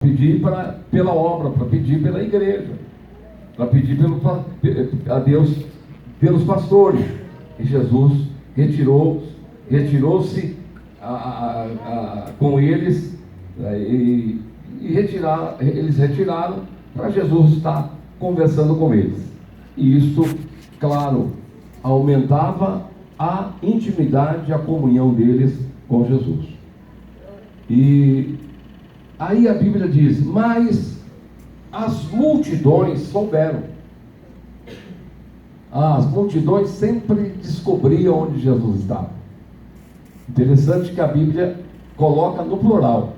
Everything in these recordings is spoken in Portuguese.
pedir pela obra, para pedir pela igreja, para pedir a Deus pelos pastores. E Jesus retirou-se com eles eles retiraram para Jesus estar conversando com eles. E isso, claro, aumentava a intimidade, a comunhão deles com Jesus. E aí a Bíblia diz: mas as multidões souberam. As multidões sempre descobriam onde Jesus estava. Interessante que a Bíblia coloca no plural,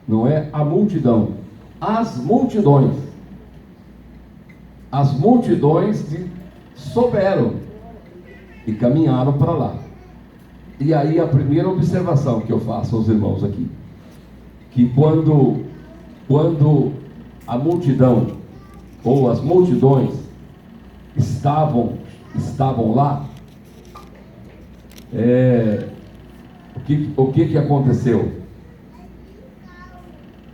não é a multidão, as multidões. As multidões souberam e caminharam para lá. E aí a primeira observação que eu faço aos irmãos aqui, que quando a multidão ou as multidões estavam lá, o que aconteceu?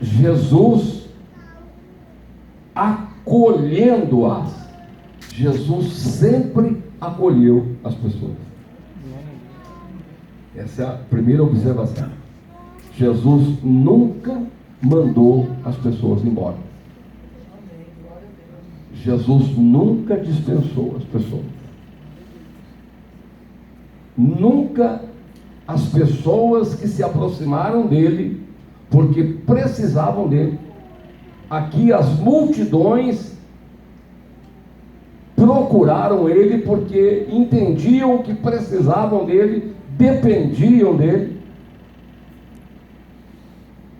Jesus acolhendo-as. Jesus sempre acolheu as pessoas. Essa é a primeira observação. Jesus nunca mandou as pessoas embora. Jesus nunca dispensou as pessoas. Nunca as pessoas que se aproximaram dele porque precisavam dele. Aqui as multidões procuraram ele porque entendiam que precisavam dele, dependiam dele.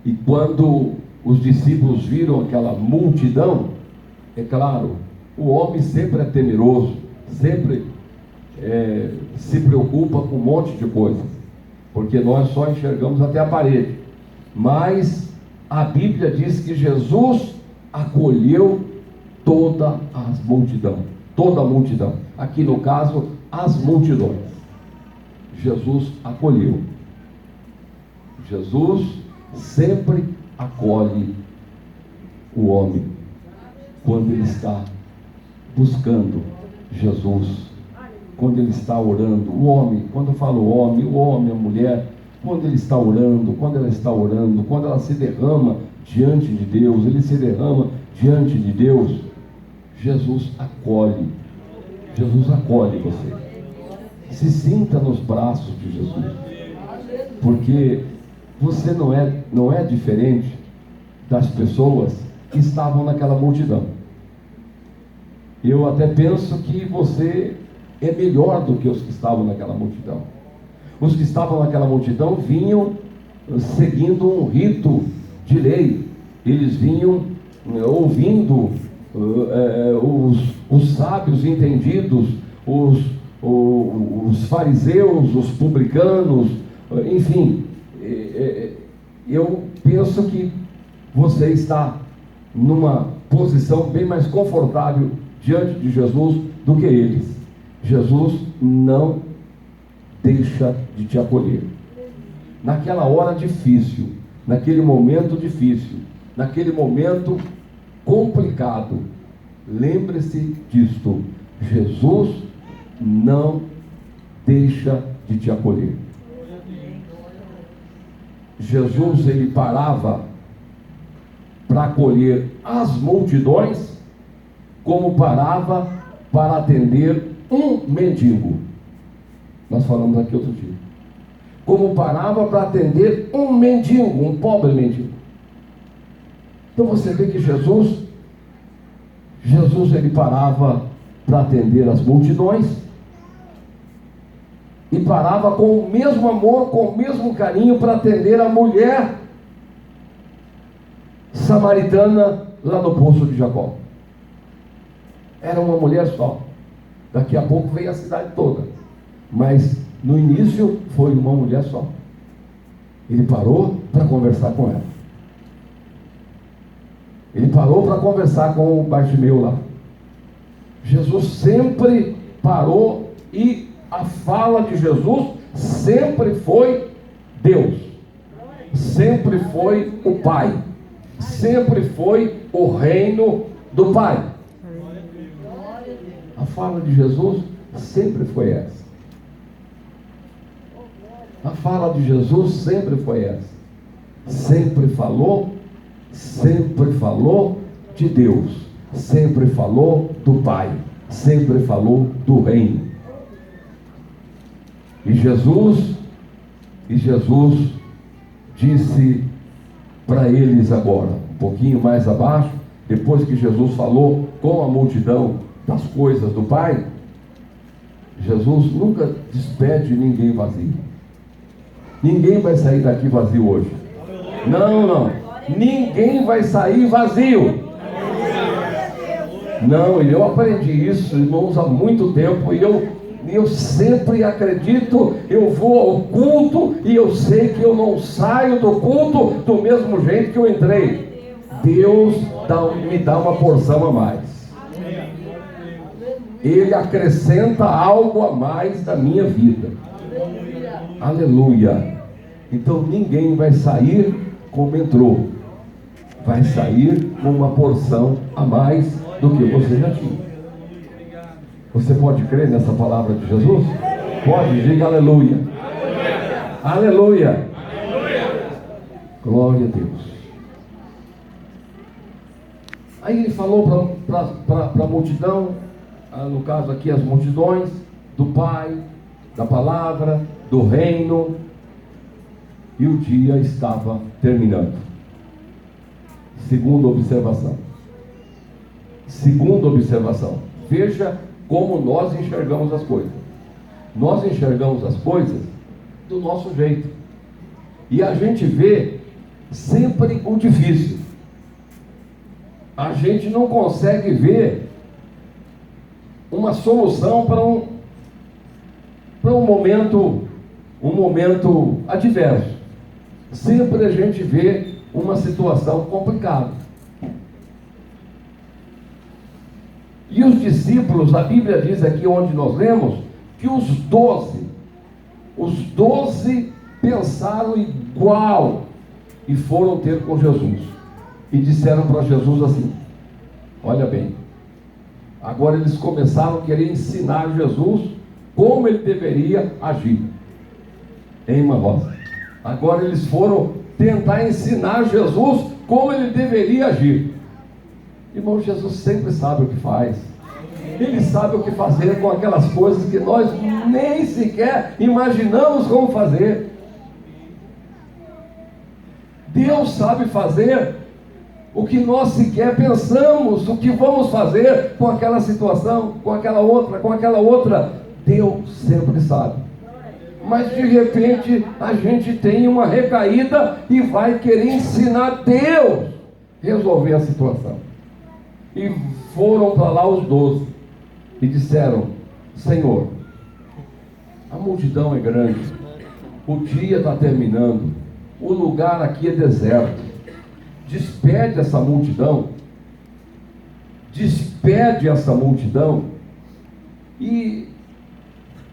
E quando os discípulos viram aquela multidão, é claro, o homem sempre é temeroso, sempre se preocupa com um monte de coisas, porque nós só enxergamos até a parede. Mas a Bíblia diz que Jesus acolheu toda a multidão. Aqui no caso, as multidões. Jesus acolheu. Jesus sempre acolhe o homem quando ele está buscando Jesus, quando ele está orando. O homem, quando eu falo homem, a mulher, quando ele está orando, quando ela está orando, quando ela se derrama diante de Deus, ele se derrama diante de Deus, Jesus acolhe você. Se sinta nos braços de Jesus, porque você não é diferente das pessoas que estavam naquela multidão. Eu até penso que você é melhor do que os que estavam naquela multidão. Os que estavam naquela multidão vinham seguindo um rito de lei. Eles vinham ouvindo os sábios entendidos, os fariseus, os publicanos, enfim. Eu penso que você está numa posição bem mais confortável diante de Jesus do que eles. Jesus não deixa de te acolher. Naquela hora difícil, naquele momento difícil, naquele momento complicado, lembre-se disto: Jesus não deixa de te acolher. Jesus, ele parava para acolher as multidões, como parava para atender um mendigo. Nós falamos aqui outro dia. Como parava para atender um mendigo, um pobre mendigo. Então você vê que Jesus ele parava para atender as multidões e parava com o mesmo amor, com o mesmo carinho para atender a mulher samaritana lá no poço de Jacó. Era uma mulher só. Daqui a pouco veio a cidade toda, mas no início foi uma mulher só. Ele parou para conversar com ela. Ele parou para conversar com o Bartimeu lá. Jesus sempre parou, e a fala de Jesus sempre foi Deus, sempre foi o Pai, sempre foi o reino do Pai. A fala de Jesus sempre foi essa. A fala de Jesus sempre foi essa. Sempre falou de Deus, sempre falou do Pai, sempre falou do reino. E Jesus disse para eles agora, um pouquinho mais abaixo, depois que Jesus falou com a multidão das coisas do Pai, Jesus nunca despede ninguém vazio. Ninguém vai sair daqui vazio hoje. Não. Ninguém vai sair vazio. Não, eu aprendi isso, irmãos, há muito tempo, e eu sempre acredito, eu vou ao culto e eu sei que eu não saio do culto do mesmo jeito que eu entrei. Deus me dá uma porção a mais. Ele acrescenta algo a mais na minha vida. Aleluia. Então ninguém vai sair como entrou. Vai sair com uma porção a mais do que você já tinha. Você pode crer nessa palavra de Jesus? Pode, diga aleluia. Aleluia. Glória a Deus. Aí ele falou para a multidão, no caso aqui as multidões, do Pai, da palavra, do reino, e o dia estava terminando. Segunda observação. Veja como nós enxergamos as coisas. Nós enxergamos as coisas do nosso jeito. E a gente vê sempre o difícil. A gente não consegue ver uma solução para um momento adverso. Sempre a gente vê uma situação complicada. E os discípulos, a Bíblia diz aqui onde nós lemos, que os 12 pensaram igual e foram ter com Jesus. E disseram para Jesus assim, olha bem, agora eles começaram a querer ensinar Jesus como ele deveria agir. Hein, irmã Rosa? Agora eles foram tentar ensinar Jesus como ele deveria agir. Irmão, Jesus sempre sabe o que faz. Ele sabe o que fazer com aquelas coisas que nós nem sequer imaginamos como fazer. Deus sabe fazer o que nós sequer pensamos, o que vamos fazer com aquela situação, com aquela outra. Deus sempre sabe. Mas de repente a gente tem uma recaída e vai querer ensinar Deus a resolver a situação. E foram para lá os 12 e disseram, Senhor, a multidão é grande, o dia está terminando, o lugar aqui é deserto, despede essa multidão e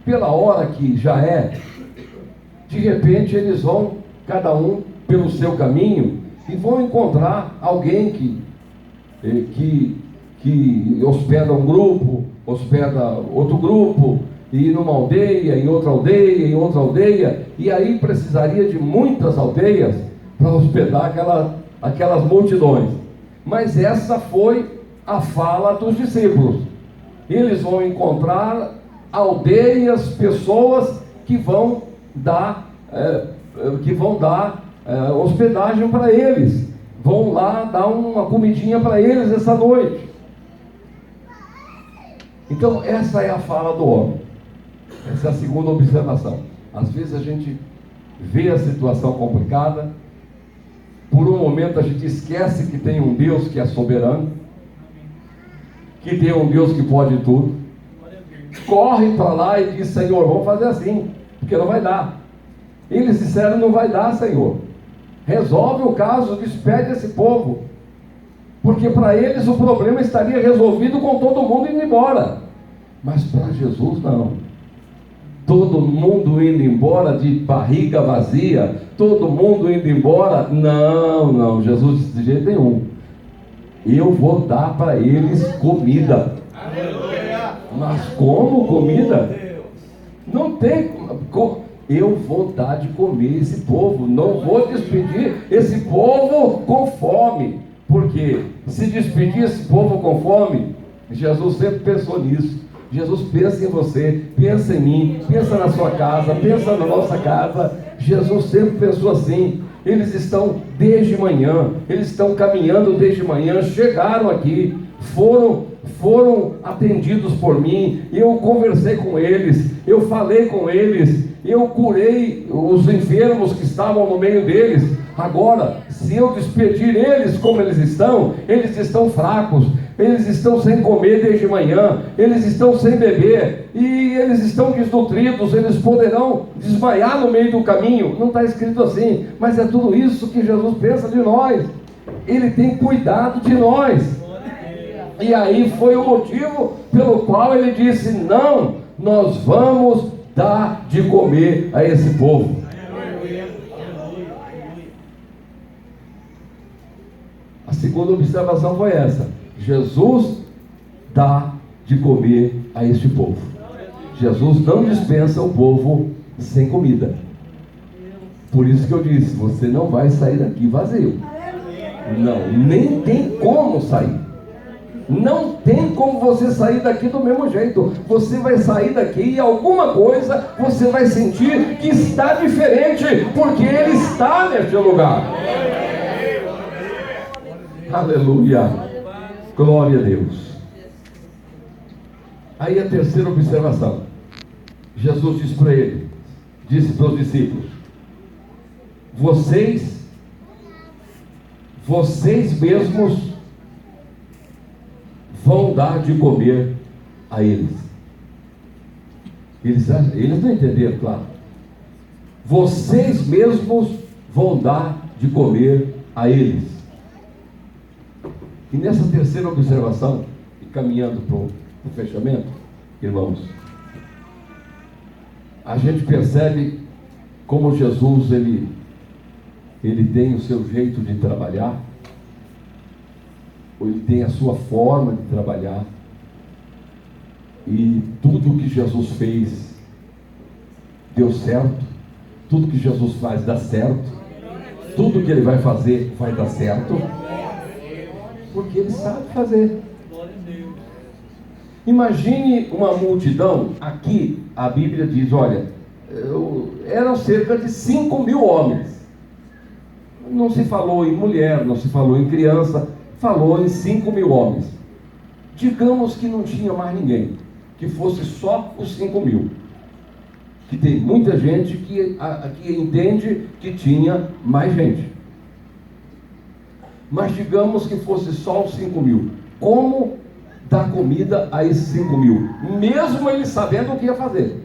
pela hora que já é, de repente eles vão, cada um pelo seu caminho, e vão encontrar alguém que hospeda um grupo, hospeda outro grupo, e numa aldeia, em outra aldeia, e aí precisaria de muitas aldeias para hospedar aquelas multidões. Mas essa foi a fala dos discípulos. Eles vão encontrar aldeias, pessoas que vão dar hospedagem para eles, vão lá dar uma comidinha para eles essa noite. Então essa é a fala do homem. Essa é a segunda observação. Às vezes a gente vê a situação complicada, por um momento a gente esquece que tem um Deus que é soberano, que tem um Deus que pode tudo, corre para lá e diz, Senhor, vamos fazer assim, porque não vai dar. Eles disseram, não vai dar, Senhor, resolve o caso, despede esse povo, porque para eles o problema estaria resolvido com todo mundo indo embora. Mas para Jesus não. Todo mundo indo embora de barriga vazia, todo mundo indo embora. Não, não, Jesus disse de jeito nenhum. Eu vou dar para eles comida. Mas como comida? Não tem. Eu vou dar de comer esse povo. Não vou despedir esse povo com fome. Porque se despedir esse povo com fome, Jesus sempre pensou nisso. Jesus pensa em você, pensa em mim, pensa na sua casa, pensa na nossa casa. Jesus sempre pensou assim. Eles estão desde manhã, eles estão caminhando desde manhã, chegaram aqui, foram atendidos por mim, eu conversei com eles, eu falei com eles, eu curei os enfermos que estavam no meio deles. Agora, se eu despedir eles como eles estão fracos, eles estão sem comer desde manhã, eles estão sem beber, e eles estão desnutridos, eles poderão desmaiar no meio do caminho. Não está escrito assim, mas é tudo isso que Jesus pensa de nós. Ele tem cuidado de nós. E aí foi o motivo pelo qual ele disse: não, nós vamos dar de comer a esse povo. A segunda observação foi essa: Jesus dá de comer a este povo. Jesus não dispensa o povo sem comida. Por isso que eu disse: você não vai sair daqui vazio. Não, nem tem como sair. Não tem como você sair daqui do mesmo jeito. Você vai sair daqui e alguma coisa você vai sentir que está diferente, porque Ele está neste lugar. Aleluia, glória a Deus. Aí a terceira observação: Jesus disse para os discípulos: vocês mesmos vão dar de comer a eles. Eles não entenderam, claro. Vocês mesmos vão dar de comer a eles. E nessa terceira observação, e caminhando para o fechamento, irmãos, a gente percebe como Jesus ele tem o seu jeito de trabalhar, ou ele tem a sua forma de trabalhar, e tudo que Jesus fez deu certo, tudo que Jesus faz dá certo, tudo que ele vai fazer vai dar certo, porque ele sabe fazer. Imagine uma multidão. Aqui a Bíblia diz, olha, eram cerca de 5.000 homens. Não se falou em mulher, não se falou em criança, falou em 5.000 homens. Digamos que não tinha mais ninguém, que fosse só os 5.000. Que tem muita gente que entende que tinha mais gente. Mas digamos que fosse só os 5.000. Como dar comida a esses 5.000? Mesmo ele sabendo o que ia fazer.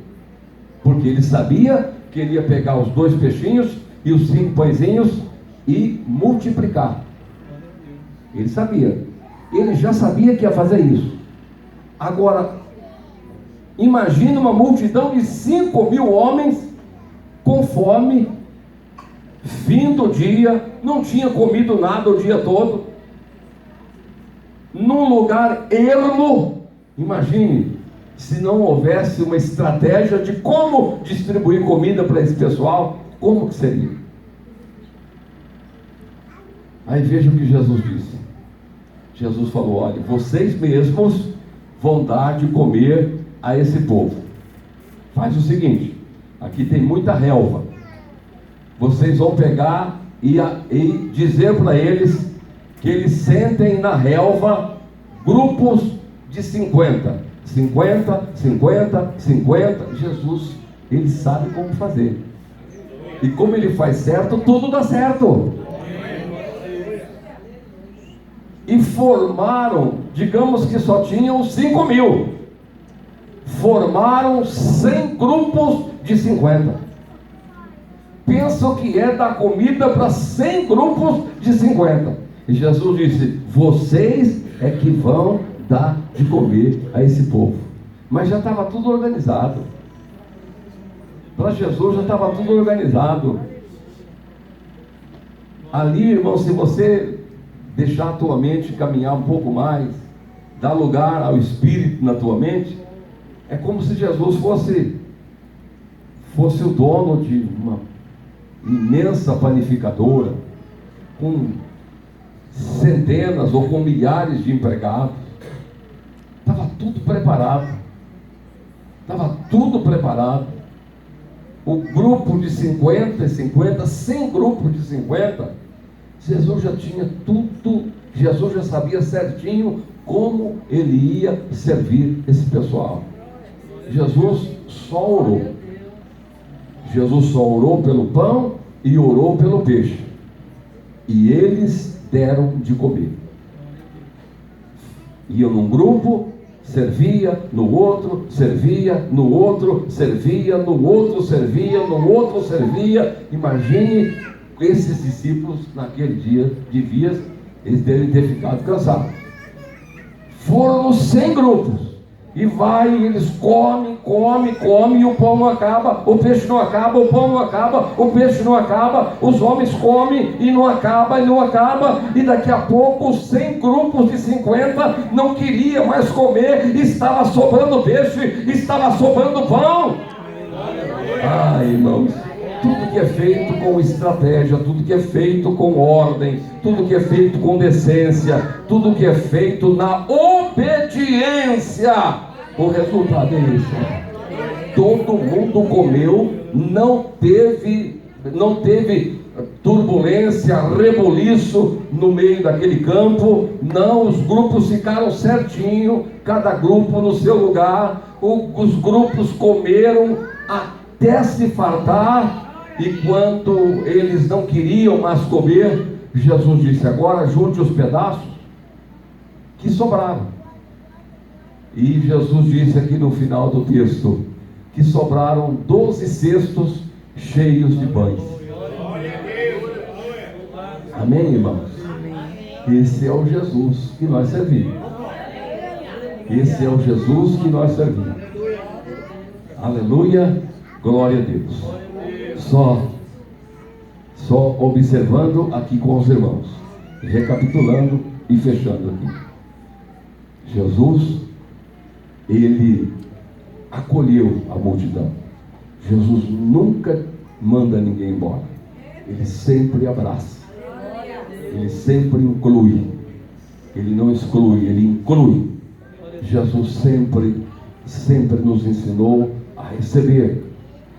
Porque ele sabia que ele ia pegar os 2 peixinhos e os 5 pãezinhos e multiplicar. Ele sabia. Ele já sabia que ia fazer isso. Agora, imagine uma multidão de 5.000 homens com fome, fim do dia, não tinha comido nada o dia todo, num lugar ermo. Imagine se não houvesse uma estratégia de como distribuir comida para esse pessoal, como que seria? Aí veja o que Jesus disse. Jesus falou: olha, vocês mesmos vão dar de comer a esse povo. Faz o seguinte, aqui tem muita relva, vocês vão pegar e dizer para eles que eles sentem na relva grupos de 50, 50, 50, 50. Jesus, ele sabe como fazer, e como ele faz certo, tudo dá certo. E formaram, digamos que só tinham 5.000, formaram 100 grupos de 50. Pensa o que é dar comida para 100 grupos de 50. E Jesus disse: vocês é que vão dar de comer a esse povo. Mas já estava tudo organizado. Para Jesus já estava tudo organizado. Ali, irmão, se você deixar a tua mente caminhar um pouco mais, dar lugar ao Espírito na tua mente, é como se Jesus fosse o dono de uma imensa panificadora, com centenas ou com milhares de empregados. Estava tudo preparado. Estava tudo preparado. O grupo de 50 e 50, 100 grupos de 50, Jesus já tinha tudo, Jesus já sabia certinho como ele ia servir esse pessoal. Jesus só orou. Jesus só orou pelo pão e orou pelo peixe. E eles deram de comer. Iam num grupo, servia no outro, servia no outro, servia no outro, servia no outro, servia. Imagine esses discípulos naquele dia de vias, eles devem ter ficado cansados. Foram nos 100 grupos. E eles comem, e o pão não acaba, o peixe não acaba, o pão não acaba, o peixe não acaba, os homens comem e não acaba, e daqui a pouco os 100 grupos de 50 não queriam mais comer, estava sobrando peixe, estava sobrando pão. Irmãos, tudo que é feito com estratégia, tudo que é feito com ordem, tudo que é feito com decência, tudo que é feito na obediência, o resultado é esse. Todo mundo comeu, não teve turbulência, reboliço no meio daquele campo. Não, os grupos ficaram certinho, cada grupo no seu lugar. Os grupos comeram até se fartar. E quando eles não queriam mais comer, Jesus disse: agora junte os pedaços que sobraram. E Jesus disse aqui no final do texto que sobraram 12 cestos cheios de pães. Amém, irmãos? Esse é o Jesus que nós servimos. Esse é o Jesus que nós servimos. Aleluia, glória a Deus. Só observando aqui com os irmãos, recapitulando e fechando aqui. Jesus, ele acolheu a multidão. Jesus nunca manda ninguém embora. Ele sempre abraça. Ele sempre inclui. Ele não exclui, ele inclui. Jesus sempre nos ensinou a receber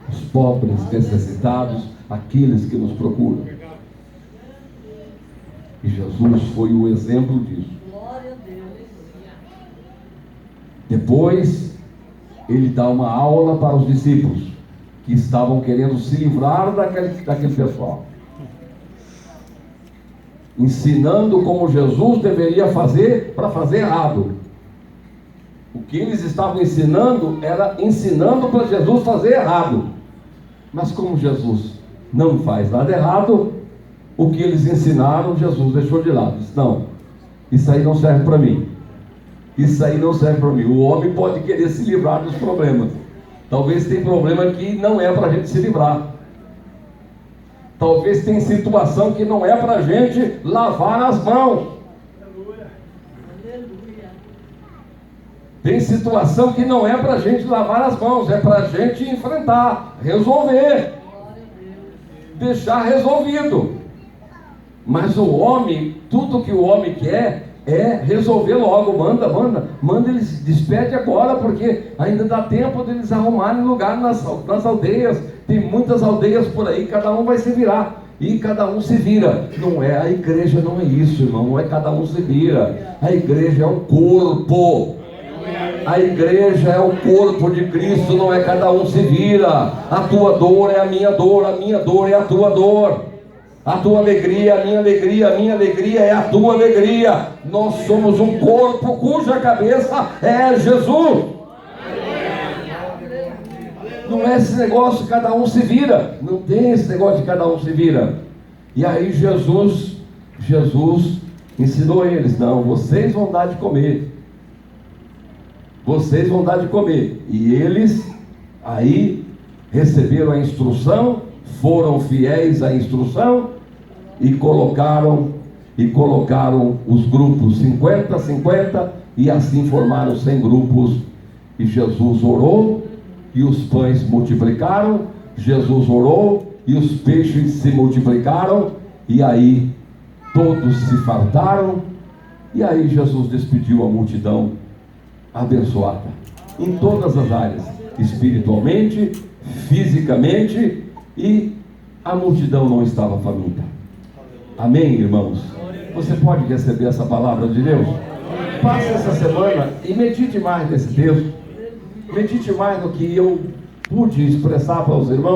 os pobres, necessitados, aqueles que nos procuram. E Jesus foi o exemplo disso. Depois, ele dá uma aula para os discípulos que estavam querendo se livrar daquele pessoal, ensinando como Jesus deveria fazer para fazer errado. O que eles estavam ensinando era ensinando para Jesus fazer errado. Mas como Jesus não faz nada errado, o que eles ensinaram, Jesus deixou de lado. Disse: não, isso aí não serve para mim. Isso aí não serve para mim. O homem pode querer se livrar dos problemas. Talvez tenha problema que não é para a gente se livrar. Talvez tenha situação que não é para a gente lavar as mãos. Tem situação que não é para a gente lavar as mãos, é para a gente enfrentar, resolver, deixar resolvido. Mas o homem, tudo que o homem quer é resolver logo. Manda eles, despede agora, porque ainda dá tempo deles arrumarem lugar nas aldeias. Tem muitas aldeias por aí, cada um vai se virar. E cada um se vira. Não é, a igreja não é isso, irmão. Não é cada um se vira. A igreja é um corpo. A igreja é o corpo de Cristo, não é cada um se vira. A tua dor é a minha dor é a tua dor. A tua alegria é a minha alegria, a minha alegria é a tua alegria. Nós somos um corpo cuja cabeça é Jesus. Não é esse negócio de cada um se vira. Não tem esse negócio de cada um se vira. E aí Jesus ensinou eles: não, vocês vão dar de comer. Vocês vão dar de comer. E eles aí receberam a instrução, foram fiéis à instrução e colocaram os grupos 50, 50, e assim formaram 100 grupos. E Jesus orou e os pães multiplicaram. Jesus orou e os peixes se multiplicaram. E aí todos se fartaram. E aí Jesus despediu a multidão abençoada em todas as áreas, espiritualmente, fisicamente, e a multidão não estava faminta. Amém, irmãos? Você pode receber essa palavra de Deus? Passe essa semana e medite mais nesse texto. Medite mais no que eu pude expressar para os irmãos.